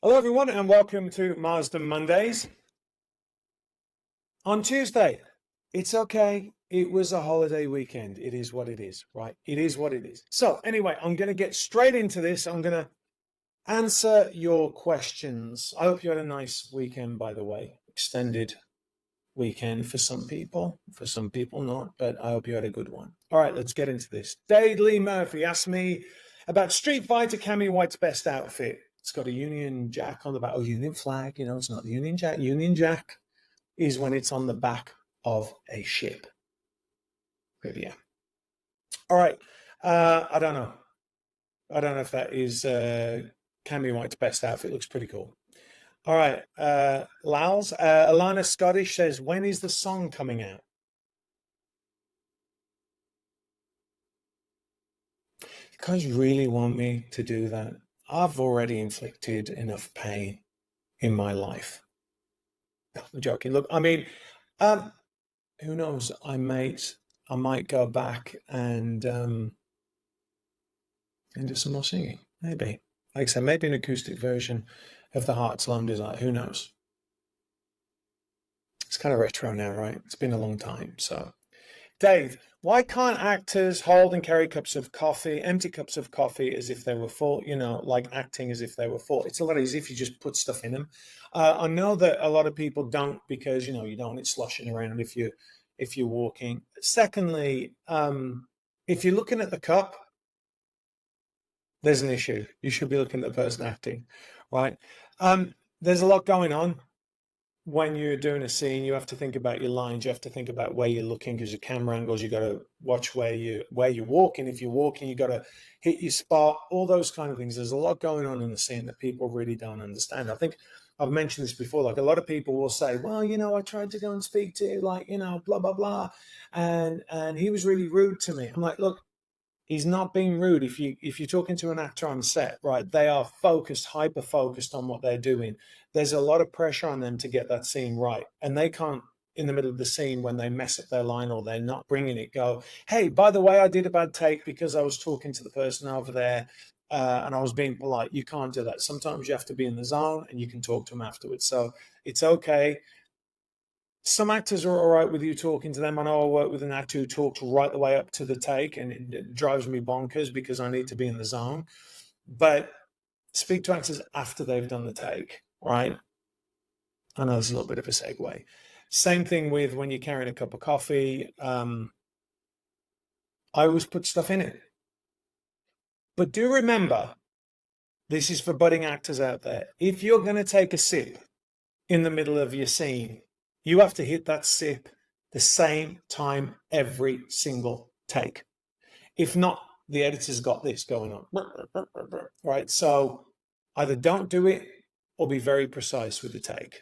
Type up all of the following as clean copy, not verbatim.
Hello, everyone, and welcome to Marsden Mondays. On Tuesday, it's okay. It was a holiday weekend. It is what it is, right? It is what it is. So anyway, I'm going to get straight into this. I'm going to answer your questions. I hope you had a nice weekend, by the way. Extended weekend for some people not, but I hope you had a good one. All right, let's get into this. Dade Lee Murphy asked me about Street Fighter Cammy White's best outfit. It's got a Union Jack on the back. Oh, Union flag. It's not the Union Jack. Union Jack is when it's on the back of a ship. Yeah. All right. I don't know. I don't know if that is Cammy White's best outfit. Looks pretty cool. All right. Lals. Alana Scottish says, when is the song coming out? You guys really want me to do that? I've already inflicted enough pain in my life. No, I'm joking. Look, I mean, who knows? I might go back and do some more singing. Maybe, like I said, maybe an acoustic version of the Heart's Lone Desire. Who knows? It's kind of retro now, right? It's been a long time. So, Dave, why can't actors hold and carry cups of coffee, empty cups of coffee, as if they were full? Like acting as if they were full. It's a lot easier if you just put stuff in them. I know that a lot of people don't because you don't want it sloshing around if you're walking. Secondly, if you're looking at the cup, there's an issue. You should be looking at the person acting, right? There's a lot going on. When you're doing a scene, you have to think about your lines. You have to think about where you're looking because your camera angles. You got to watch where you're walking. If you're walking, you got to hit your spot. All those kind of things. There's a lot going on in the scene that people really don't understand. I think I've mentioned this before. Like a lot of people will say, "Well, I tried to go and speak to blah blah blah," and he was really rude to me. I'm like, look. He's not being rude. If you're talking to an actor on set, right, they are focused, hyper focused on what they're doing. There's a lot of pressure on them to get that scene right, and they can't in the middle of the scene when they mess up their line or they're not bringing it. Go, hey, by the way, I did a bad take because I was talking to the person over there and I was being polite. You can't do that. Sometimes you have to be in the zone and you can talk to them afterwards. So it's okay. Some actors are all right with you talking to them. I know I work with an actor who talks right the way up to the take, and it drives me bonkers because I need to be in the zone. But speak to actors after they've done the take, right? I know there's a little bit of a segue. Same thing with when you're carrying a cup of coffee. I always put stuff in it. But do remember, this is for budding actors out there. If you're going to take a sip in the middle of your scene, you have to hit that sip the same time every single take. If not, the editor's got this going on. Right? So either don't do it or be very precise with the take.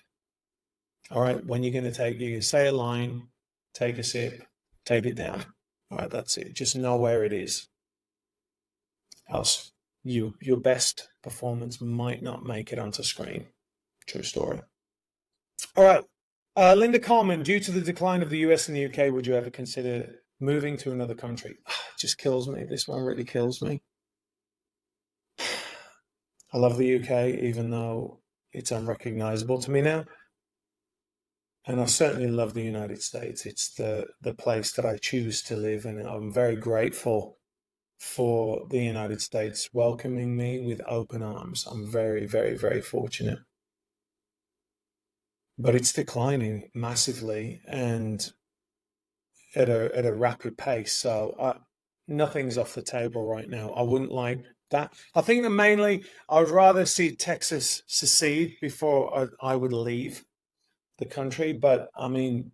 All right? When you're going to take, you say a line, take a sip, take it down. All right, that's it. Just know where it is. Else, your best performance might not make it onto screen. True story. All right. Linda Carman, due to the decline of the US and the UK, would you ever consider moving to another country? It just kills me. This one really kills me. I love the UK, even though it's unrecognizable to me now. And I certainly love the United States. It's the place that I choose to live, and I'm very grateful for the United States welcoming me with open arms. I'm very, very, very fortunate. But it's declining massively and at a rapid pace. So nothing's off the table right now. I wouldn't like that. I think that mainly I would rather see Texas secede before I would leave the country. But I mean,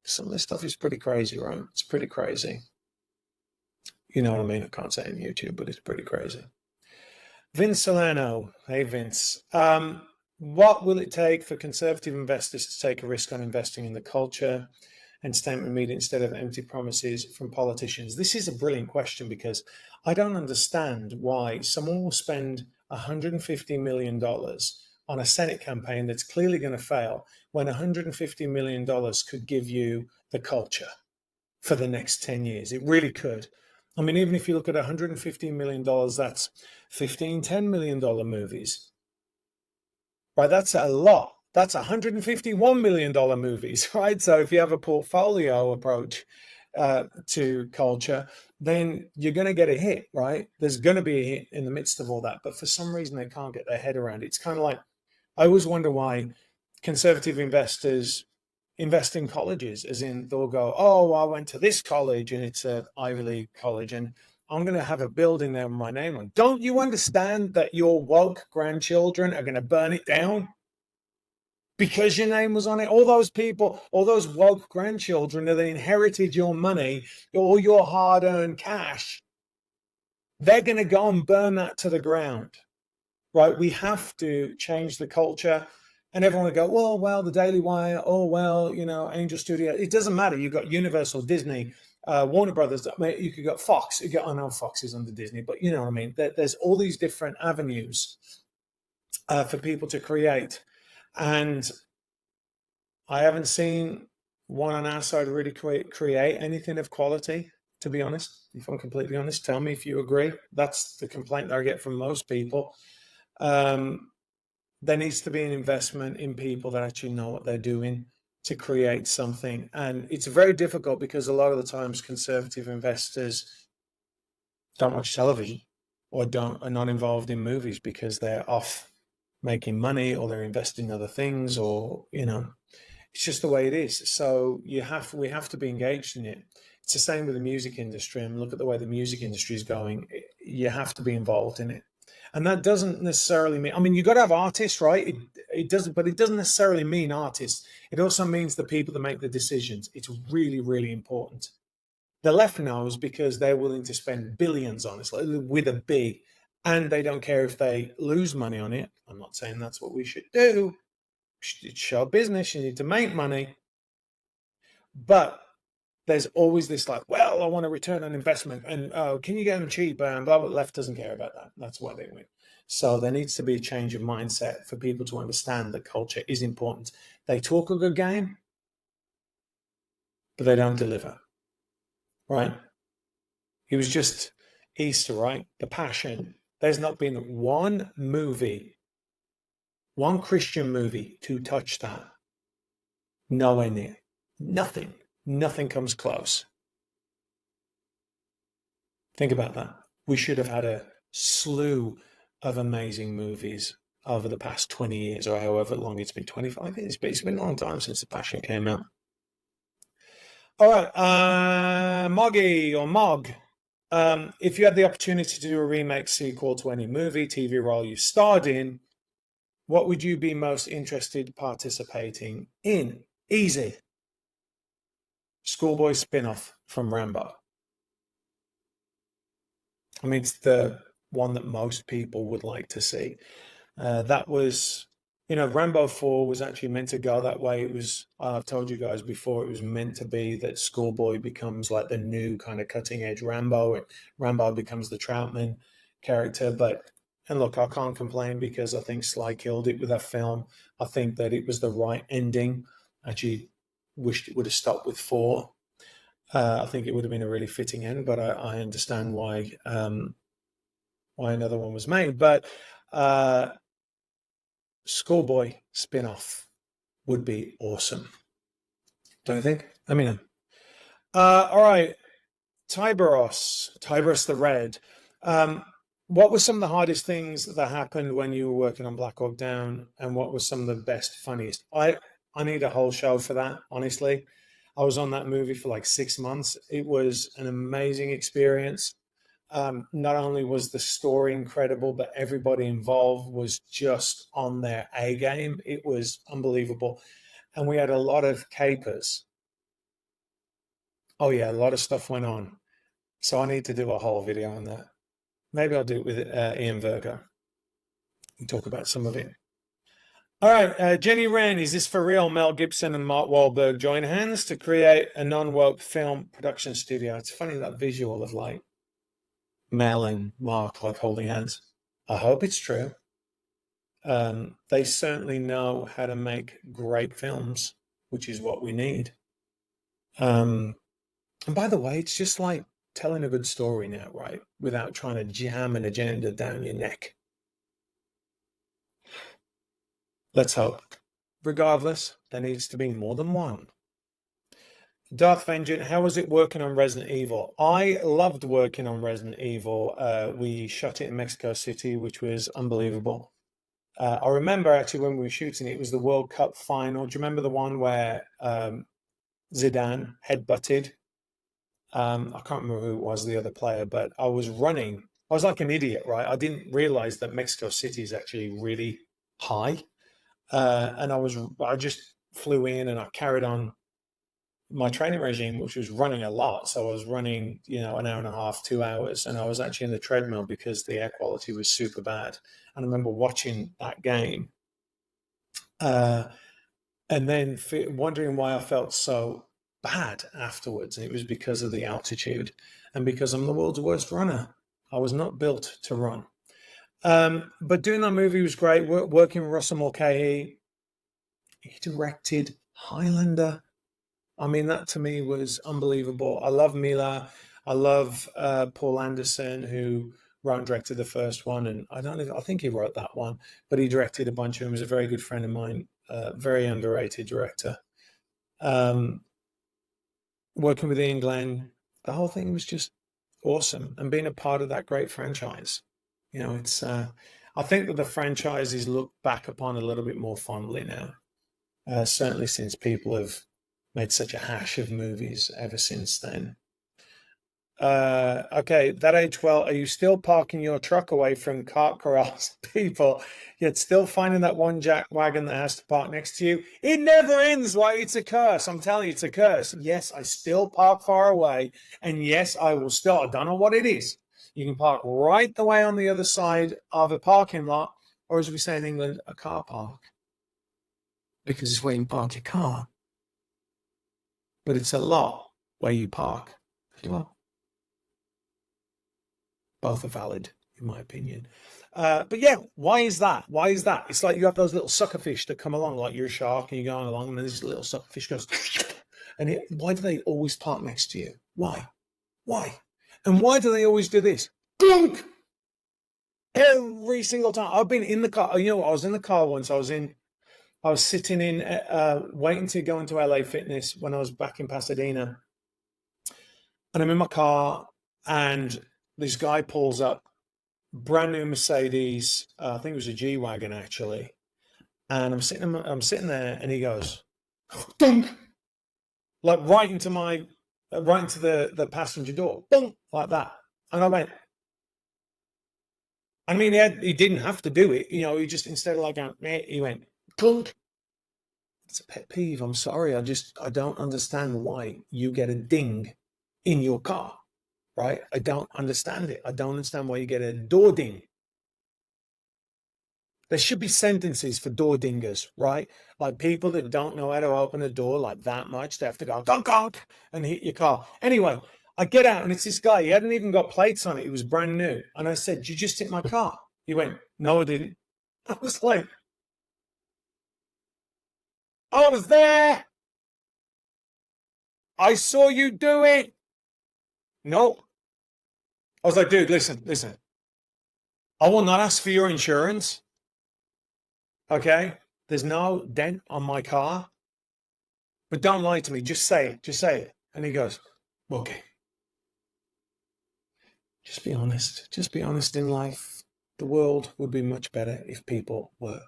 some of this stuff is pretty crazy, right? It's pretty crazy. You know what I mean? I can't say it on YouTube, but it's pretty crazy. Vince Saleno. Hey, Vince. What will it take for conservative investors to take a risk on investing in the culture and statement media instead of empty promises from politicians? This is a brilliant question because I don't understand why someone will spend $150 million on a Senate campaign that's clearly going to fail when $150 million could give you the culture for the next 10 years. It really could. I mean, even if you look at $150 million, that's $10 million movies. right? That's a lot. That's $151 million movies, right? So if you have a portfolio approach to culture, then you're going to get a hit, right? There's going to be a hit in the midst of all that. But for some reason, they can't get their head around it. It's kind of like, I always wonder why conservative investors invest in colleges, as in they'll go, oh, I went to this college and it's an Ivy League college and I'm going to have a building there with my name on. Don't you understand that your woke grandchildren are going to burn it down because your name was on it? All those people, all those woke grandchildren that inherited your money, all your hard-earned cash, they're going to go and burn that to the ground, right? We have to change the culture. And everyone would go, oh, well, the Daily Wire, oh, well, Angel Studio. It doesn't matter. You've got Universal, Disney, Warner Brothers. I mean, you could get Fox. I know Fox is under Disney, but you know what I mean? There's all these different avenues for people to create. And I haven't seen one on our side really create anything of quality, to be honest. If I'm completely honest, tell me if you agree. That's the complaint that I get from most people. There needs to be an investment in people that actually know what they're doing to create something. And it's very difficult because a lot of the times conservative investors don't watch television or are not involved in movies because they're off making money or they're investing in other things, or it's just the way it is. So we have to be engaged in it. It's the same with the music industry. And look at the way the music industry is going. You have to be involved in it. And that doesn't necessarily mean, I mean, you got to have artists, right? It doesn't, but it doesn't necessarily mean artists. It also means the people that make the decisions. It's really, really important. The left knows because they're willing to spend billions on it, with a B, and they don't care if they lose money on it. I'm not saying that's what we should do. It's show business. You need to make money. But there's always this like, well, I want a return on investment, and can you get them cheap? And blah, blah. Left doesn't care about that. That's why they win. So there needs to be a change of mindset for people to understand that culture is important. They talk a good game, but they don't deliver, right? It was just Easter, right? The Passion. There's not been one movie, one Christian movie to touch that. Nowhere near. Nothing. Nothing comes close. Think about that. We should have had a slew of amazing movies over the past 20 years or however long it's been, 25 years, but it's been a long time since The Passion came out. All right, Moggy or Mog, if you had the opportunity to do a remake sequel to any movie, TV role you starred in, what would you be most interested participating in? Easy. Schoolboy spin-off from Rambo. I mean, it's the one that most people would like to see. That was, Rambo 4 was actually meant to go that way. It was, I've told you guys before, it was meant to be that Schoolboy becomes like the new kind of cutting edge Rambo. Rambo becomes the Troutman character. And look, I can't complain because I think Sly killed it with that film. I think that it was the right ending. Actually, wished it would have stopped with 4. I think it would have been a really fitting end, but I understand why another one was made. But Schoolboy spin-off would be awesome, don't you think? I mean, all right, Tyberos the Red. What were some of the hardest things that happened when you were working on Black Hawk Down, and what was some of the best, funniest? I need a whole show for that, honestly. I was on that movie for like 6 months. It was an amazing experience. Not only was the story incredible, but everybody involved was just on their A game. It was unbelievable. And we had a lot of capers. Oh yeah, a lot of stuff went on. So I need to do a whole video on that. Maybe I'll do it with Ian Virgo and talk about some of it. All right, Jenny Wren, is this for real? Mel Gibson and Mark Wahlberg join hands to create a non-woke film production studio. It's funny, that visual of like Mel and Mark like holding hands. I hope it's true. They certainly know how to make great films, which is what we need. And by the way, it's just like telling a good story now, right? Without trying to jam an agenda down your neck. Let's hope. Regardless, there needs to be more than one. Darth Vengeance, how was it working on Resident Evil? I loved working on Resident Evil. We shot it in Mexico City, which was unbelievable. I remember actually when we were shooting it, it was the World Cup final. Do you remember the one where Zidane headbutted? I can't remember who it was, the other player, but I was running. I was like an idiot, right? I didn't realize that Mexico City is actually really high. And I just flew in and I carried on my training regime, which was running a lot. So I was running, an hour and a half, 2 hours, and I was actually in the treadmill because the air quality was super bad. And I remember watching that game, and then wondering why I felt so bad afterwards. And it was because of the altitude and because I'm the world's worst runner. I was not built to run. But doing that movie was great. Working with Russell Mulcahy, he directed Highlander. I mean, that to me was unbelievable. I love Mila. I love Paul Anderson, who wrote and directed the first one. And I think he wrote that one, but he directed a bunch of them. He was a very good friend of mine, very underrated director. Working with Ian Glenn, the whole thing was just awesome. And being a part of that great franchise, it's, I think that the franchise is looked back upon a little bit more fondly now. Certainly since people have made such a hash of movies ever since then. Okay, that age well. Are you still parking your truck away from cart corrals people, yet still finding that one jack wagon that has to park next to you? It never ends. Why? It's a curse. I'm telling you, it's a curse. Yes, I still park far away, and yes, I will still. I don't know what it is. You can park right the way on the other side of a parking lot, or as we say in England, a car park, because it's where you park your car. But it's a lot where you park. Well, both are valid, in my opinion. But yeah, why is that? Why is that? It's like you have those little suckerfish that come along, like you're a shark and you're going along, and then this little suckerfish goes, and why do they always park next to you? Why? Why? And why do they always do this? Glunk! Every single time. I've been in the car. I was in the car once. I was sitting in, waiting to go into LA Fitness when I was back in Pasadena. And I'm in my car, and this guy pulls up, brand new Mercedes. I think it was a G-Wagon, actually. And I'm sitting there, and he goes, dunk! Like right into the passenger door, boom, like that. And I went, I mean, he didn't have to do it. He just, instead of like going, he went, clunk. It's a pet peeve. I'm sorry. I don't understand why you get a ding in your car, right? I don't understand it. I don't understand why you get a door ding. There should be sentences for door dingers, right? Like people that don't know how to open a door like that much, they have to go, gonk, gonk, and hit your car. Anyway, I get out and it's this guy. He hadn't even got plates on it. It was brand new. And I said, did you just hit my car? He went, no, I didn't. I was like, I was there. I saw you do it. No. I was like, dude, listen. I will not ask for your insurance. Okay? There's no dent on my car. But don't lie to me. Just say it. Just say it. And he goes, okay. Just be honest. Just be honest in life. The world would be much better if people were.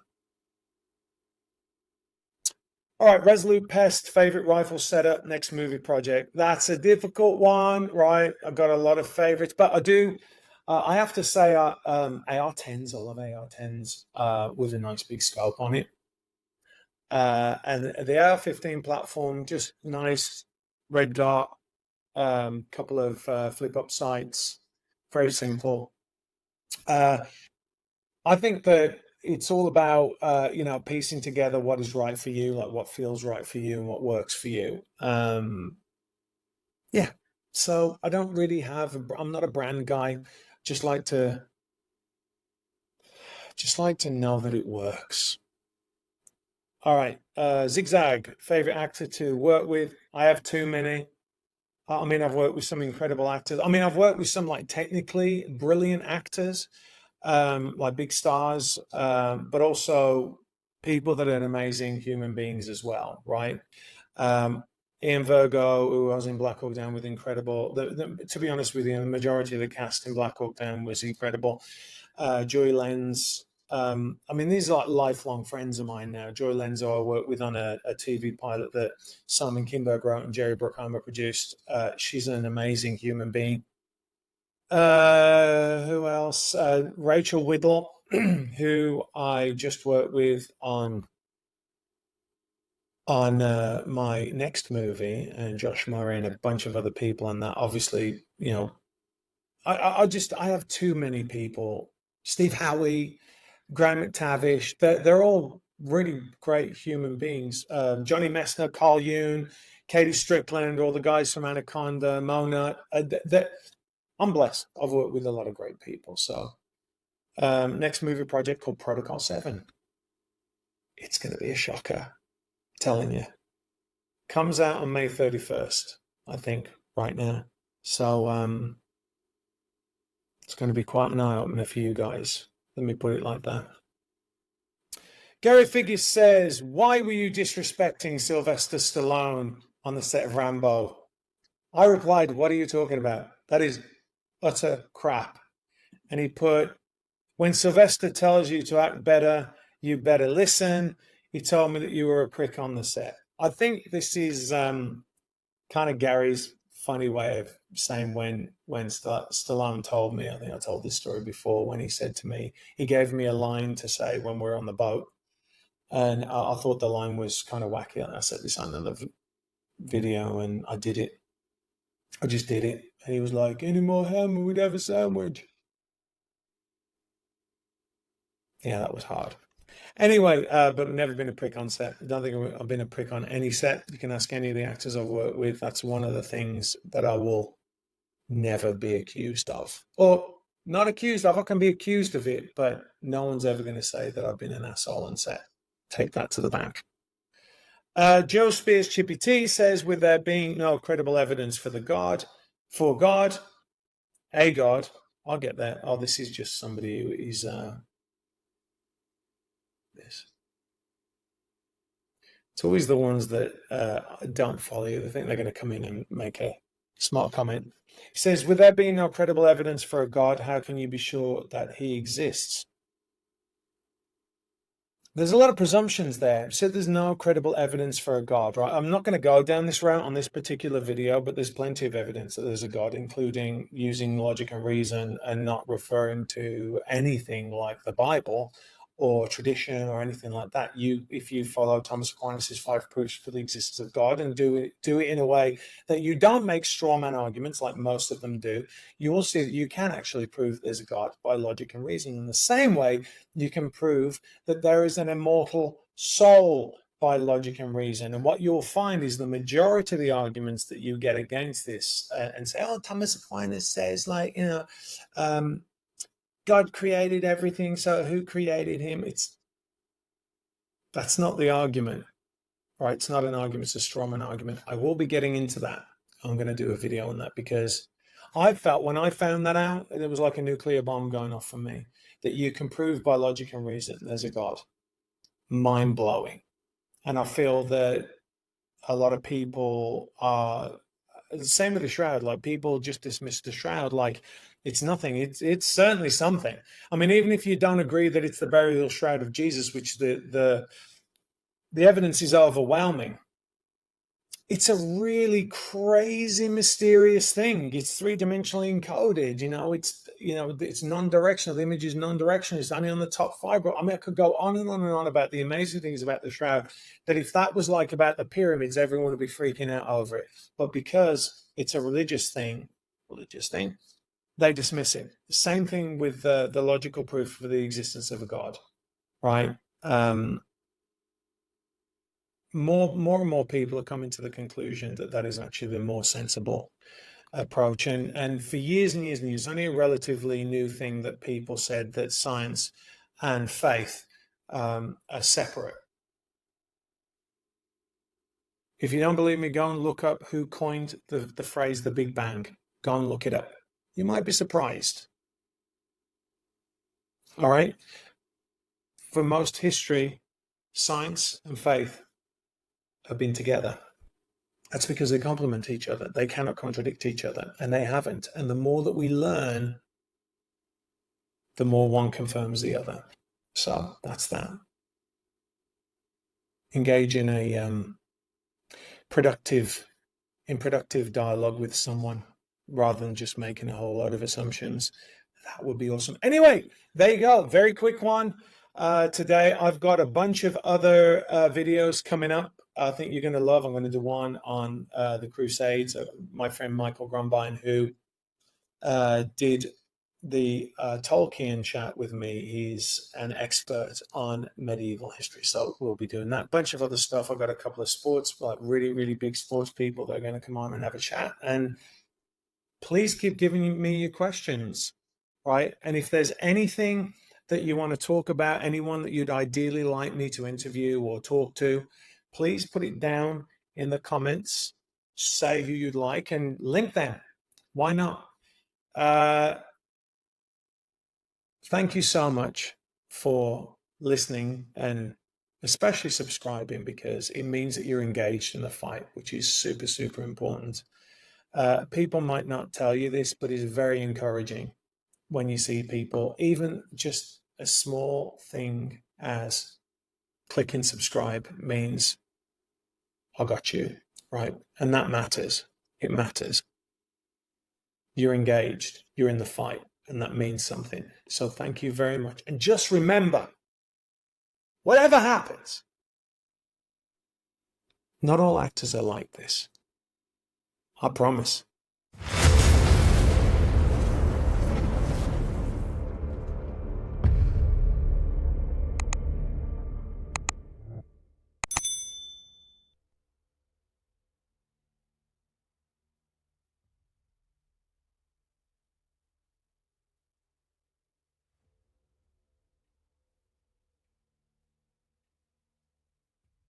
All right, Resolute Pest, favorite rifle setup, next movie project. That's a difficult one, right? I've got a lot of favorites, but I have to say AR-10s, I love AR-10s with a nice big scope on it. And the AR-15 platform, just nice red dot, couple of flip-up sights, very simple. I think that it's all about piecing together what is right for you, like what feels right for you and what works for you. Yeah. So I don't really I'm not a brand guy. Just like to know that it works. All right. Zigzag, favorite actor to work with. I have too many. I mean, I've worked with some incredible actors. I mean, I've worked with some like technically brilliant actors, like big stars, but also people that are amazing human beings as well, right? Ian Virgo, who was in Black Hawk Down, with incredible. To be honest with you, the majority of the cast in Black Hawk Down was incredible. Joy Lenz. I mean, these are like lifelong friends of mine now. Joy Lenz, who I worked with on a TV pilot that Simon Kinberg wrote and Jerry Bruckheimer produced. She's an amazing human being. Who else? Rachel Whittle, who I just worked with on my next movie, and Josh Murray and a bunch of other people on that. Obviously, you know, I have too many people. Steve Howie, Graham McTavish, they're all really great human beings. Johnny Messner, Carl Yoon, Katie Strickland, all the guys from Anaconda, Mona. I'm blessed. I've worked with a lot of great people. So next movie project called Protocol 7. It's going to be a shocker, I'm telling you. Comes out on May 31st, I think, right now. So it's going to be quite an eye-opener for you guys. Let me put it like that. Gary Figgis says, why were you disrespecting Sylvester Stallone on the set of Rambo? I replied, what are you talking about? That is utter crap. And he put, when Sylvester tells you to act better, you better listen. He told me that you were a prick on the set. I think this is kind of Gary's funny way of saying when Stallone told me, I think I told this story before, when he said to me, he gave me a line to say when we were on the boat. And I thought the line was kind of wacky. I said this on another video and I did it. I just did it. And he was like, any more ham and we'd have a sandwich. Yeah, that was hard. Anyway, but I've never been a prick on set. I don't think I've been a prick on any set. You can ask any of the actors I've worked with. That's one of the things that I will never be accused of. Or not accused of. I can be accused of it, but no one's ever going to say that I've been an asshole on set. Take that to the bank. Joe Spears Chippy T says, with there being no credible evidence for a God, I'll get there. Oh, this is just somebody who is this. It's always the ones that don't follow you. They think they're going to come in and make a smart comment. He says, with there being no credible evidence for a God, how can you be sure that he exists? There's a lot of presumptions there. So there's no credible evidence for a God, right? I'm not going to go down this route on this particular video, but there's plenty of evidence that there's a God, including using logic and reason and not referring to anything like the Bible or tradition or anything like that. If you follow Thomas Aquinas' 5 proofs for the existence of God and do it in a way that you don't make straw man arguments like most of them do, you will see that you can actually prove there's a God by logic and reason. In the same way, you can prove that there is an immortal soul by logic and reason. And what you'll find is the majority of the arguments that you get against this and say, oh, Thomas Aquinas says, like, God created everything, so who created him? That's not the argument, right? It's not an argument, it's a strawman argument. I will be getting into that. I'm going to do a video on that because I felt when I found that out, it was like a nuclear bomb going off for me, that you can prove by logic and reason there's a God. Mind-blowing. And I feel that a lot of people are the same with the shroud. Like, people just dismiss the shroud like it's nothing. It's certainly something. I mean, even if you don't agree that it's the burial shroud of Jesus, which the evidence is overwhelming, it's a really crazy, mysterious thing. It's 3-dimensionally encoded. It's non-directional. The image is non-directional. It's only on the top 5. I mean, I could go on and on and on about the amazing things about the shroud, that if that was like about the pyramids, everyone would be freaking out over it. But because it's a religious thing, they dismiss it. Same thing with the logical proof for the existence of a God, right? More and more people are coming to the conclusion that that is actually the more sensible approach. And for years and years and years, only a relatively new thing that people said that science and faith are separate. If you don't believe me, go and look up who coined the phrase the Big Bang. Go and look it up. You might be surprised. All right. For most history, science and faith have been together. That's because they complement each other. They cannot contradict each other, and they haven't. And the more that we learn, the more one confirms the other. So that's that. Engage in a productive dialogue with someone rather than just making a whole load of assumptions. That would be awesome. Anyway, there you go. Very quick one. Today, I've got a bunch of other videos coming up. I think you're going to love. I'm going to do one on the Crusades. My friend Michael Grumbine, who did the Tolkien chat with me. He's an expert on medieval history, so we'll be doing that. Bunch of other stuff. I've got a couple of sports, like really, really big sports people that are going to come on and have a chat. And please keep giving me your questions, right? And if there's anything that you want to talk about, anyone that you'd ideally like me to interview or talk to, please put it down in the comments. Say who you'd like and link them. Why not? Thank you so much for listening and especially subscribing, because it means that you're engaged in the fight, which is super, super important. People might not tell you this, but it's very encouraging when you see people, even just a small thing as clicking subscribe means I got you, right? And that matters. It matters. You're engaged. You're in the fight. And that means something. So thank you very much. And just remember, whatever happens, not all actors are like this. I promise.